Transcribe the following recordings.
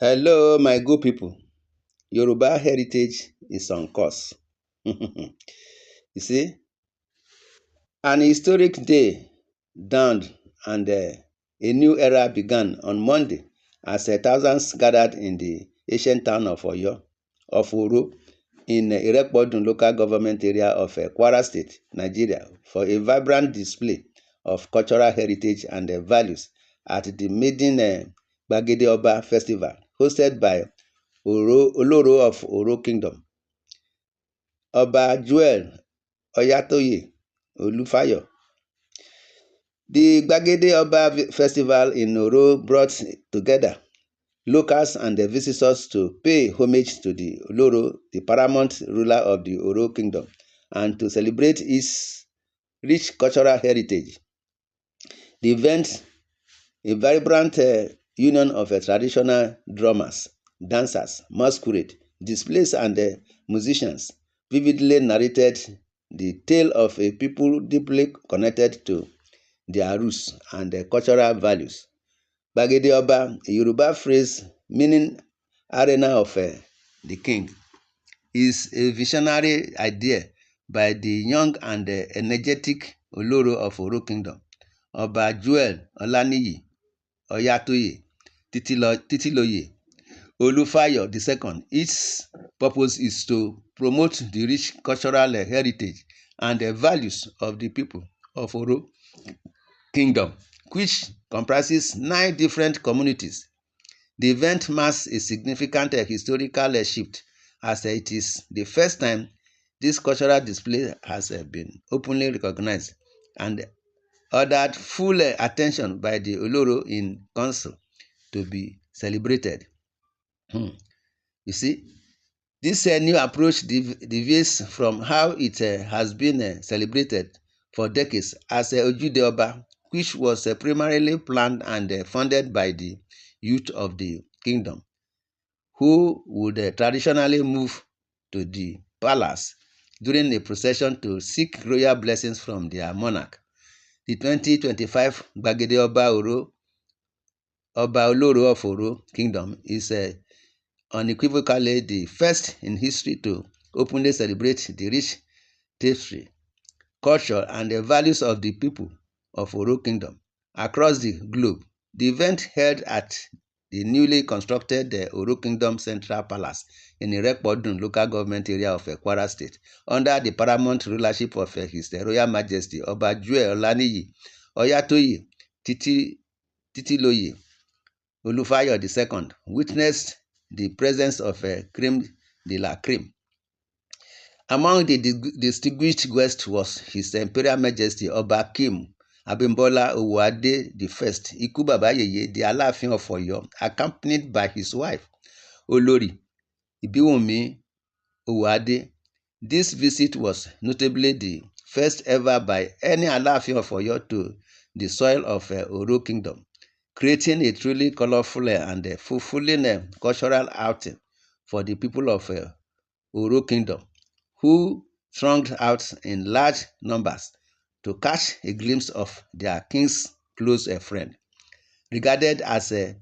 Hello, my good people. Yoruba heritage is on course. You see, an historic day dawned and a new era began on Monday as thousands gathered in the ancient town of Oro, in Irekpodun local government area of Kwara State, Nigeria, for a vibrant display of cultural heritage and values at the maiden Gbagede Oba festival hosted by Oloro of Oro Kingdom, Ọba Joel Oyatoye Olúfáyọ̀. The Gbagede Oba festival in Oro brought together locals and visitors to pay homage to the Oloro, the paramount ruler of the Oro Kingdom, and to celebrate its rich cultural heritage. The event, a vibrant union of traditional drummers, dancers, masquerade, displays, and musicians, vividly narrated the tale of a people deeply connected to their roots and cultural values. Gbagede Oba, a Yoruba phrase meaning arena of the king, is a visionary idea by the young and energetic Oloro of Oro Kingdom, Ọba Joel Olaniyi Oyatoye Titiloye Olúfáyọ̀ II. Its purpose is to promote the rich cultural heritage and values of the people of Oro Kingdom, which comprises 9 different communities. The event marks a significant historical shift, as it is the first time this cultural display has been openly recognized and ordered full attention by the Oloro in council to be celebrated. You see, this new approach deviates from how it has been celebrated for decades as Ojude Oba, which was primarily planned and funded by the youth of the kingdom, who would traditionally move to the palace during a procession to seek royal blessings from their monarch. The 2025 Gbagede Ọba Oloro of Oro Kingdom is unequivocally the first in history to openly celebrate the rich tapestry, culture, and the values of the people of Oro Kingdom across the globe. The event held at the newly constructed Oro Kingdom Central Palace in Irekpodun local government area of Kwara State, under the paramount rulership of His Royal Majesty Ọba Joel Olaniyi Oyatoye Titiloye Olúfáyọ̀ II, witnessed the presence of creme de la creme. Among the distinguished guests was His Imperial Majesty Ọba Kim Abimbola Owóadé I, Ikú Bàbá Yèyé, the Alaafin of Ọ̀yọ́, accompanied by his wife Olori Ibiwunmi Owóadé. This visit was notably the first ever by any Alaafin of Ọ̀yọ́ to the soil of Oro Kingdom, creating a truly colorful and fulfilling cultural outing for the people of Oro Kingdom, who thronged out in large numbers to catch a glimpse of their king's close friend. Regarded as a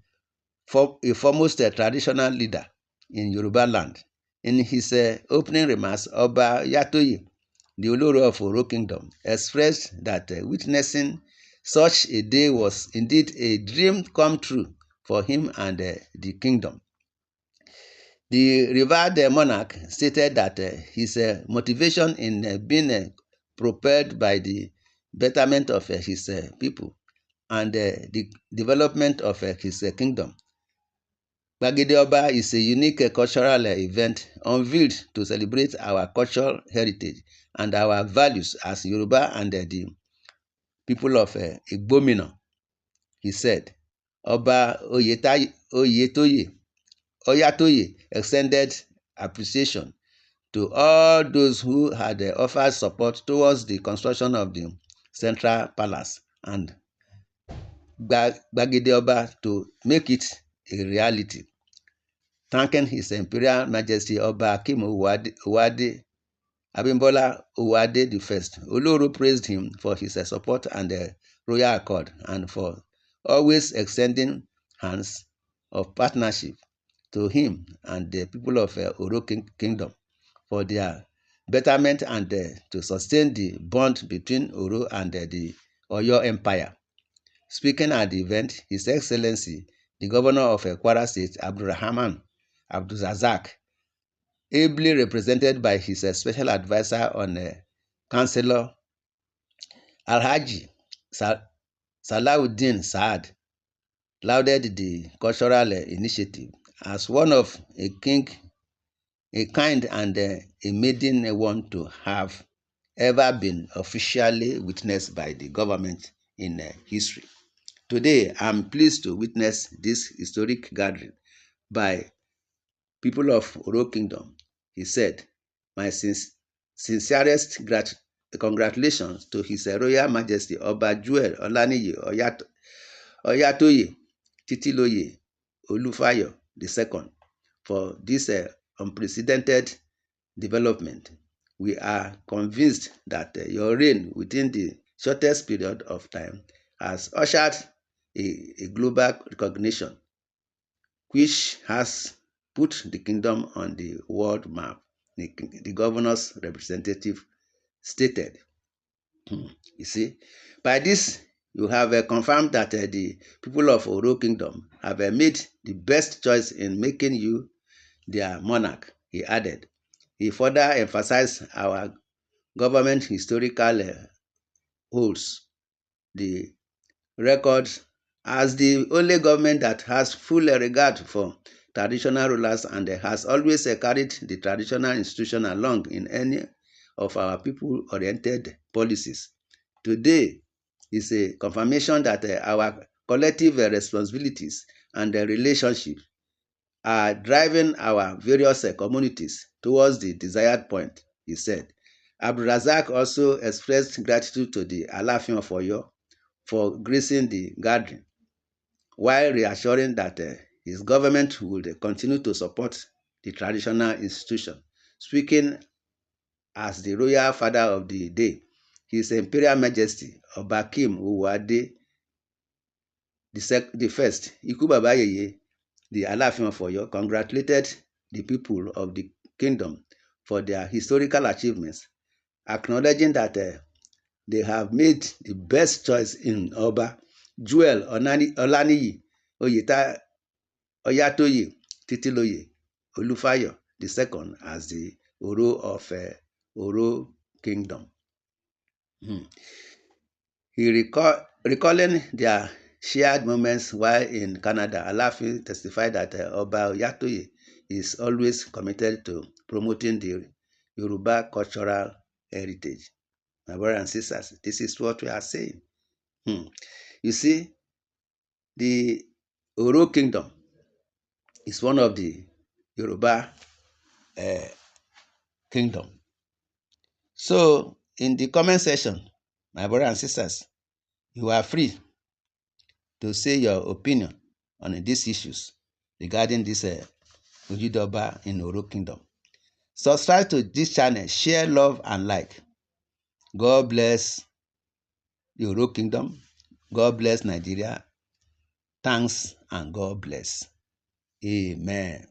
foremost traditional leader in Yoruba land, in his opening remarks, Ọba Yatoye, the Oloro of Oro Kingdom, expressed that witnessing such a day was indeed a dream come true for him and the kingdom. The revered monarch stated that his motivation in being propelled by the betterment of his people and the development of his kingdom. Gbagede Oba is a unique cultural event unveiled to celebrate our cultural heritage and our values as Yoruba and the people of Igbomina, he said. Ọba Oyatoye extended appreciation to all those who had offered support towards the construction of the Central Palace and Gbagede Oba to make it a reality. Thanking His Imperial Majesty Ọba Kim Abimbola Owóadé I, Oloro praised him for his support and royal accord and for always extending hands of partnership to him and the people of Oro Kingdom for their betterment and to sustain the bond between Oro and the Oyo Empire. Speaking at the event, His Excellency, the Governor of Kwara State, Abdulrahman Abdulrazak, ably represented by his special advisor on Councillor Alhaji Salauddin Saad, lauded the cultural initiative as one of a kind and a maiden one to have ever been officially witnessed by the government in history. Today, I'm pleased to witness this historic gathering by people of Oro Kingdom. He said, my sincerest congratulations to His Royal Majesty Oba Joel Olaniyi Oyatoye Titiloye Olufayo II for this unprecedented development. We are convinced that your reign within the shortest period of time has ushered a global recognition which has put the kingdom on the world map, the governor's representative stated. You see, by this, you have confirmed that the people of Oro Kingdom have made the best choice in making you their monarch, he added. He further emphasized our government historical holds the record as the only government that has full regard for traditional rulers and has always carried the traditional institution along in any of our people-oriented policies. Today is a confirmation that our collective responsibilities and relationships are driving our various communities towards the desired point, he said. Abdulrazak also expressed gratitude to the Alaafin of Oyo for gracing the gathering, while reassuring that his government would continue to support the traditional institution. Speaking as the royal father of the day, His Imperial Majesty Obakim Uwade the first, Iku Baba Yeye, the Alaafin of Oyo, congratulated the people of the kingdom for their historical achievements, acknowledging that they have made the best choice in Oba Joel Olaniyi Oyatoye Titiloye Olufayo II as the Oro of Oro Kingdom. Recalling their shared moments while in Canada, Alaafin testified that Oba Oyatoye is always committed to promoting the Yoruba cultural heritage. My brothers and sisters, this is what we are saying. You see, the Oro Kingdom is one of the Yoruba kingdom. So, in the comment section, my brothers and sisters, you are free to say your opinion on these issues regarding this Ojidoba in Oro Kingdom. Subscribe to this channel, share, love, and like. God bless the Oro Kingdom. God bless Nigeria. Thanks and God bless. Amen.